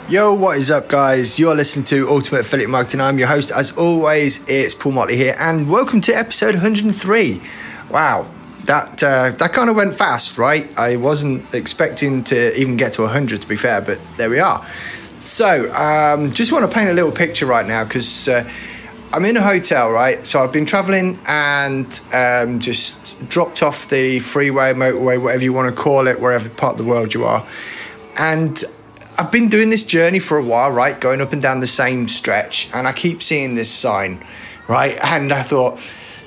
Yo, what is up, guys? You're listening to Ultimate Affiliate Marketing. I'm your host. As always, it's Paul Motley here, and welcome to episode 103. Wow, that kind of went fast, right? I wasn't expecting to even get to 100, to be fair, but there we are. So, just want to paint a little picture right now, because I'm in a hotel, right? So I've been traveling and just dropped off the freeway, motorway, whatever you want to call it, wherever part of the world you are. And I've been doing this journey for a while, right? Going up and down the same stretch, and I keep seeing this sign, right? And I thought,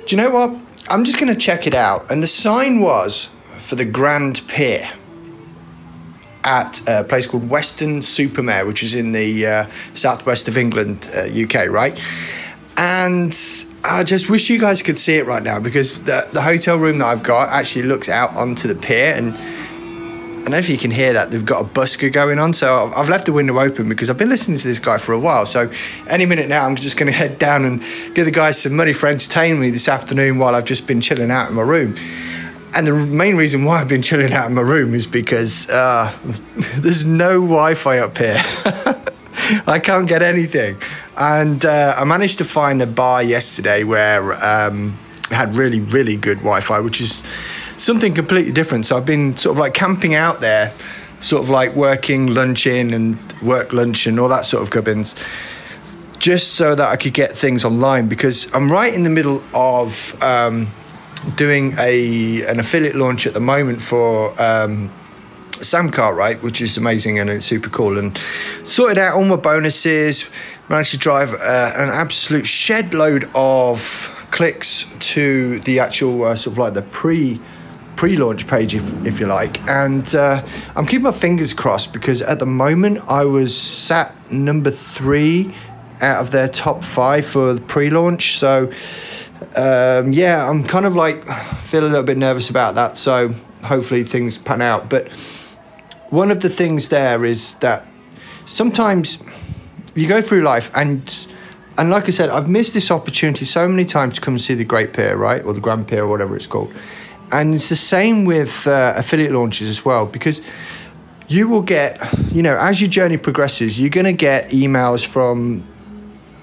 do you know what? I'm just going to check it out. And the sign was for the Grand Pier at a place called Weston-super-Mare, which is in the southwest of England, UK, right? And I just wish you guys could see it right now, because the hotel room that I've got actually looks out onto the pier, and I don't know if you can hear that. They've got a busker going on. So I've left the window open because I've been listening to this guy for a while. So any minute now, I'm just going to head down and give the guys some money for entertaining me this afternoon while I've just been chilling out in my room. And the main reason why I've been chilling out in my room is because there's no Wi-Fi up here. I can't get anything. And I managed to find a bar yesterday where it had really, really good Wi-Fi, which is something completely different. So I've been sort of like camping out there, sort of like working lunch in and work lunch and all that sort of gubbins, just so that I could get things online, because I'm right in the middle of doing an affiliate launch at the moment for Samcar, right, which is amazing and it's super cool, and sorted out all my bonuses, managed to drive an absolute shed load of clicks to the actual sort of like the pre-launch page, if you like, and I'm keeping my fingers crossed, because at the moment I was sat number 3 out of their top 5 for the pre-launch. So yeah, I'm kind of like feel a little bit nervous about that, so hopefully things pan out. But one of the things there is that sometimes you go through life, and like I said, I've missed this opportunity so many times to come and see the Great Pier, right, or the Grand Pier, or whatever it's called. And it's the same with affiliate launches as well, because you will get, you know, as your journey progresses, you're going to get emails from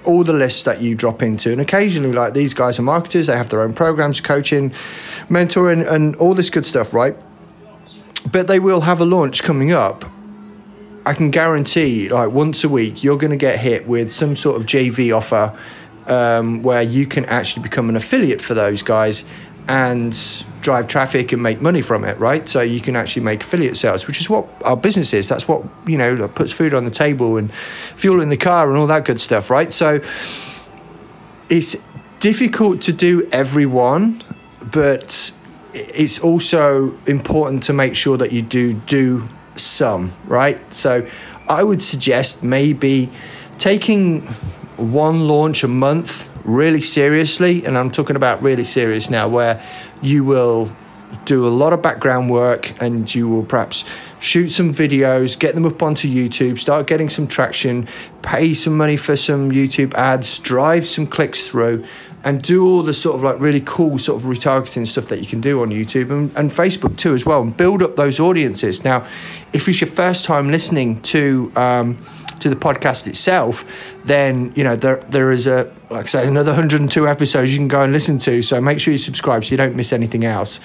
all the lists that you drop into. And occasionally, like, these guys are marketers, they have their own programs, coaching, mentoring, and all this good stuff, right? But they will have a launch coming up. I can guarantee, like, once a week, you're going to get hit with some sort of JV offer where you can actually become an affiliate for those guys and drive traffic and make money from it, right? So you can actually make affiliate sales, which is what our business is. That's what, you know, puts food on the table and fuel in the car and all that good stuff, right? So it's difficult to do every one, but it's also important to make sure that you do some, right? So I would suggest maybe taking one launch a month really seriously, and I'm talking about really serious now, where you will do a lot of background work and you will perhaps shoot some videos, get them up onto YouTube, start getting some traction, pay some money for some YouTube ads, drive some clicks through, and do all the sort of like really cool sort of retargeting stuff that you can do on YouTube and Facebook too as well, and build up those audiences. Now, if it's your first time listening to the podcast itself, then, you know, there is like I say, another 102 episodes you can go and listen to, so make sure you subscribe so you don't miss anything else.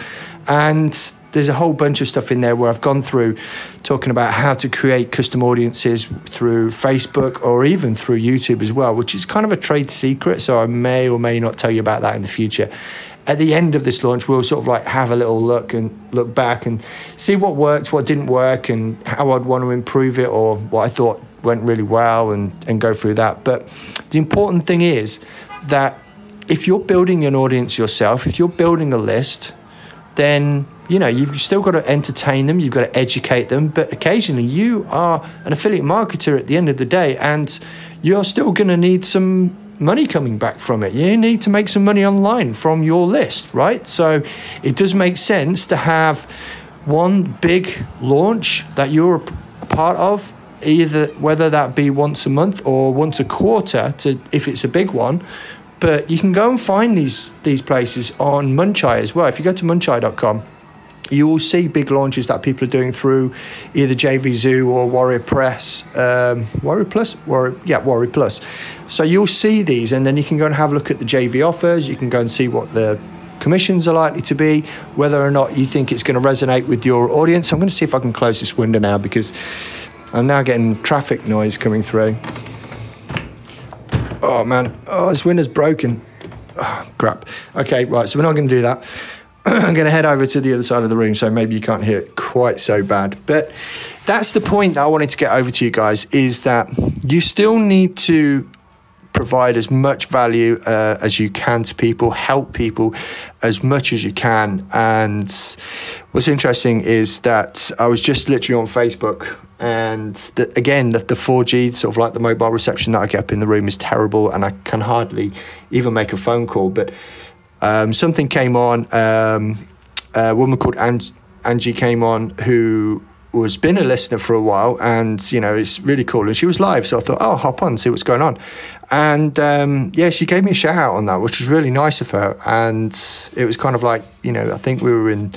And there's a whole bunch of stuff in there where I've gone through talking about how to create custom audiences through Facebook or even through YouTube as well, which is kind of a trade secret, so I may or may not tell you about that in the future. At the end of this launch, we'll sort of like have a little look back and see what worked, what didn't work, and how I'd want to improve it, or what I thought went really well, and go through that. But the important thing is that if you're building an audience yourself, if you're building a list, then, you know, you've still got to entertain them, you've got to educate them, but occasionally you are an affiliate marketer at the end of the day, and you're still going to need some money coming back from it. You need to make some money online from your list, right? So it does make sense to have one big launch that you're a part of, either whether that be once a month or once a quarter, to if it's a big one. But you can go and find these places on Monetise as well. If you go to monetise.com, you will see big launches that people are doing through either JVZoo or Warrior Press, Warrior Plus. So you'll see these, and then you can go and have a look at the JV offers. You can go and see what the commissions are likely to be, whether or not you think it's going to resonate with your audience. I'm going to see if I can close this window now, because I'm now getting traffic noise coming through. Oh man, this window's broken. Oh, crap. Okay, right, so we're not going to do that. I'm going to head over to the other side of the room, so maybe you can't hear it quite so bad. But that's the point that I wanted to get over to you guys, is that you still need to provide as much value as you can to people, help people as much as you can. And what's interesting is that I was just literally on Facebook, and again, the 4G, sort of like the mobile reception that I get up in the room, is terrible, and I can hardly even make a phone call. But something came on, a woman called Angie came on, who was been a listener for a while, and, you know, it's really cool. And she was live, so I thought, oh, hop on, see what's going on. And yeah, she gave me a shout out on that, which was really nice of her. And it was kind of like, you know, I think we were in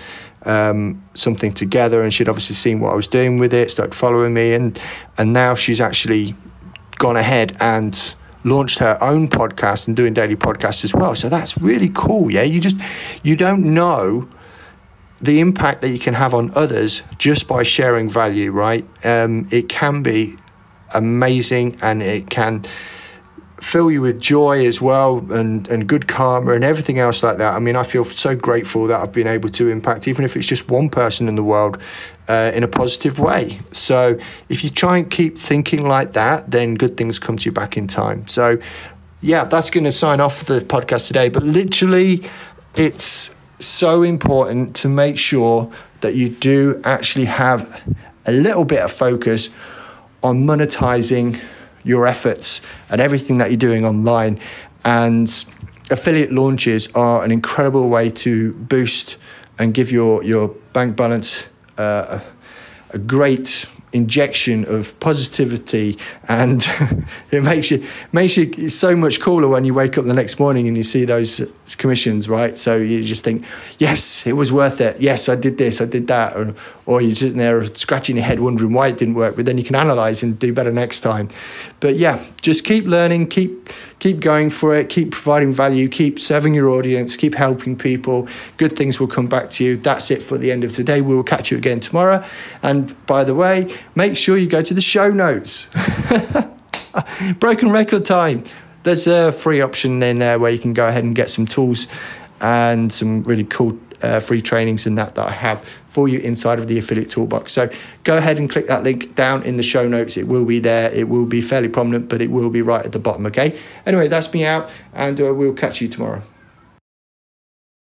something together, and she'd obviously seen what I was doing with it, started following me, and now she's actually gone ahead and launched her own podcast and doing daily podcasts as well. So that's really cool. Yeah, you don't know the impact that you can have on others just by sharing value, right? It can be amazing, and it can fill you with joy as well, and good karma and everything else like that. I mean, I feel so grateful that I've been able to impact, even if it's just one person in the world, in a positive way. So if you try and keep thinking like that, then good things come to you back in time. So yeah, that's going to sign off the podcast today. But literally, it's so important to make sure that you do actually have a little bit of focus on monetizing your efforts and everything that you're doing online. And affiliate launches are an incredible way to boost and give your bank balance a great injection of positivity, and it makes you so much cooler when you wake up the next morning and you see those commissions, right? So you just think, yes, it was worth it. Yes, I did this, I did that. Or you're sitting there scratching your head wondering why it didn't work, but then you can analyze and do better next time. But yeah, just keep learning, keep going for it, keep providing value, keep serving your audience, keep helping people. Good things will come back to you. That's it for the end of today. We will catch you again tomorrow. And by the way, make sure you go to the show notes. Broken record time. There's a free option in there where you can go ahead and get some tools and some really cool free trainings and that I have for you inside of the affiliate toolbox. So go ahead and click that link down in the show notes. It will be there. It will be fairly prominent, but it will be right at the bottom. Okay. Anyway, that's me out, and we'll catch you tomorrow.